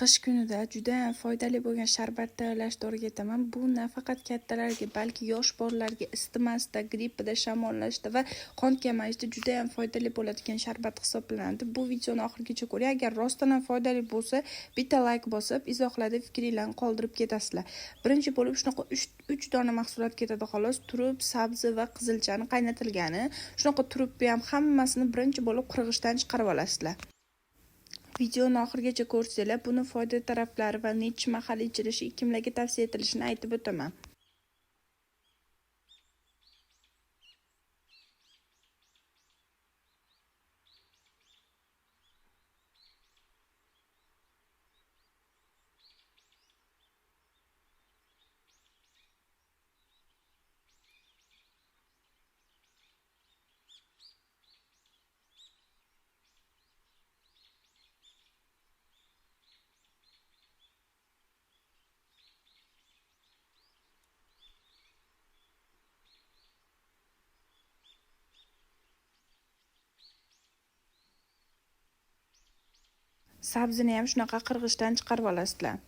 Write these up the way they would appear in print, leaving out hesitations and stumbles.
Qish kunida juda ham foydali bo'lgan sharbat tayyorlashni o'rgataman. Bu nafaqat kattalarga, balki yosh bolalarga isitmasda, grippida, shamollashda va qon kamayishda juda ham foydali bo'ladigan sharbat hisoblanadi. Bu videoni oxirigacha ko'ring. Agar rostdan ham foydali bo'lsa, bitta like bosib, izohlarda fikringizni qoldirib ketasizlar. Birinchi bo'lib shunaqa 3 dona mahsulot ketadi xolos. Turub, sabzi va qizilchani qaynatilgani. Shunaqa turibni ham hammasini birinchi bo'lib qirg'ichdan chiqarib olasizlar. Videoni oxirigacha ko'rsanglar, buni foydali taraflari va necha mahal ichilishi, kimlarga tavsiya etilishini aytib o'taman. Sabzini ham shunaqa qirg'ichdan chiqarib olasizlar.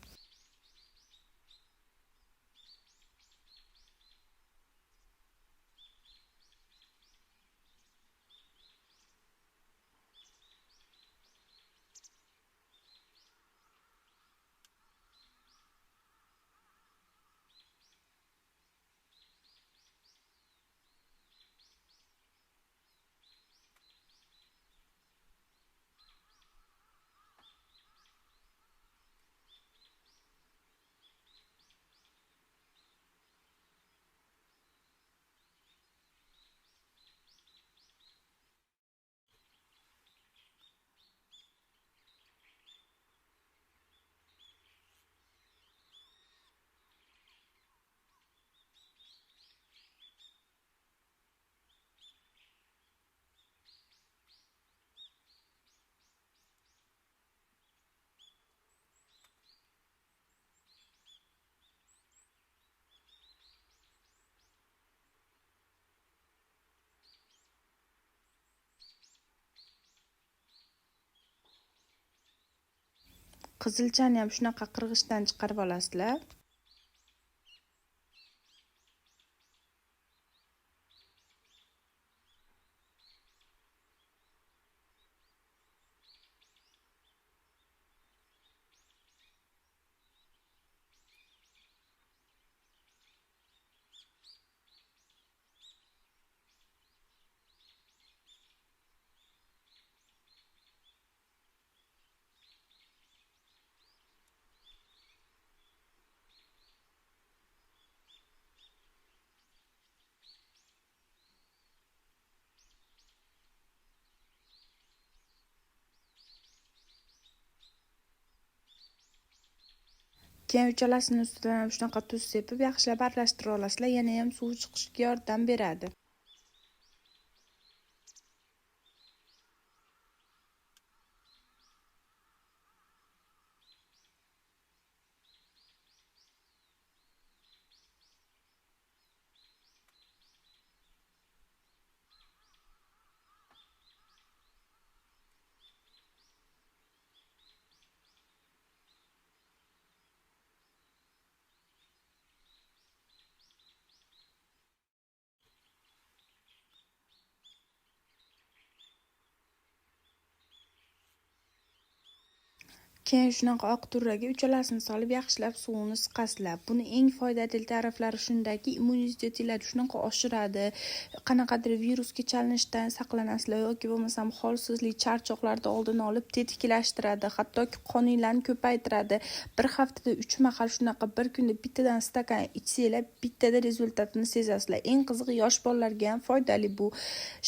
Qizilchani ham shunaqa qirg'ichdan chiqarib olasizlar. Keyin uchalasini ustidan ham shunaqa tuz sepib, yaxshilab aralashtirib olasizlar. Yana ham suv chiqishiga yordam beradi. Keyin shunaqa oq turraga uchalasini solib yaxshilab suvini siqasizlar. Buni eng foydali taraflari shundaki, immunitetinglarni shunaqa oshiradi. Qanaqadir virusga chalinishdan saqlanasizlar yoki bo'lmasam holsizlik, charchoqlarni oldini olib tetiklashtiradi, hattoki qoninglarni ko'paytiradi. Bir haftada 3 mahal shunaqa bir kunda bittadan stakan ichsanglar, bittada rezultatini sezasizlar. Eng qizig'i yosh bolalarga ham foydali bu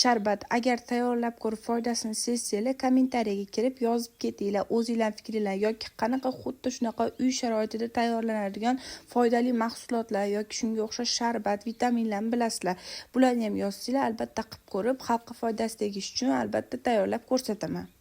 sharbat. Agar tayyorlab ko'rib foydasini sezsanglar, kommentariyaga kirib yozib ketinglar, o'zingizlar fikringizni yoki qanaqa xuddi shunaqa uy sharoitida tayyorlanadigan foydali mahsulotlar yoki shunga o'xshash sharbat, vitaminlarni bilasizlar. Bularni ham yozsanglar, albatta qilib ko'rib, xalqqa foydasi tegishi uchun albatta tayyorlab ko'rsataman.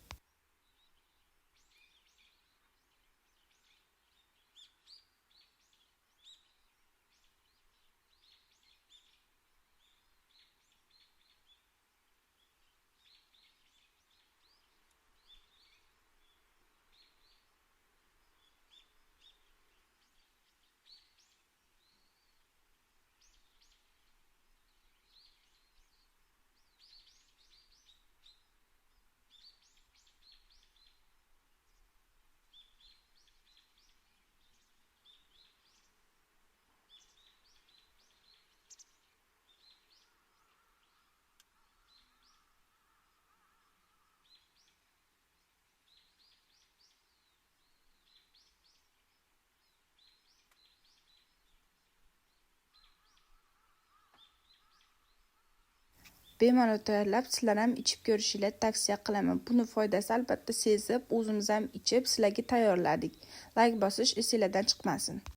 bemalol tayyorlab sizlar ham ichib ko'rishinglarni tavsiya qilaman. Buni foydasi albatta sezib, o'zimiz ham ichib sizlarga tayyorladik. Like bosish esinglardan chiqmasin.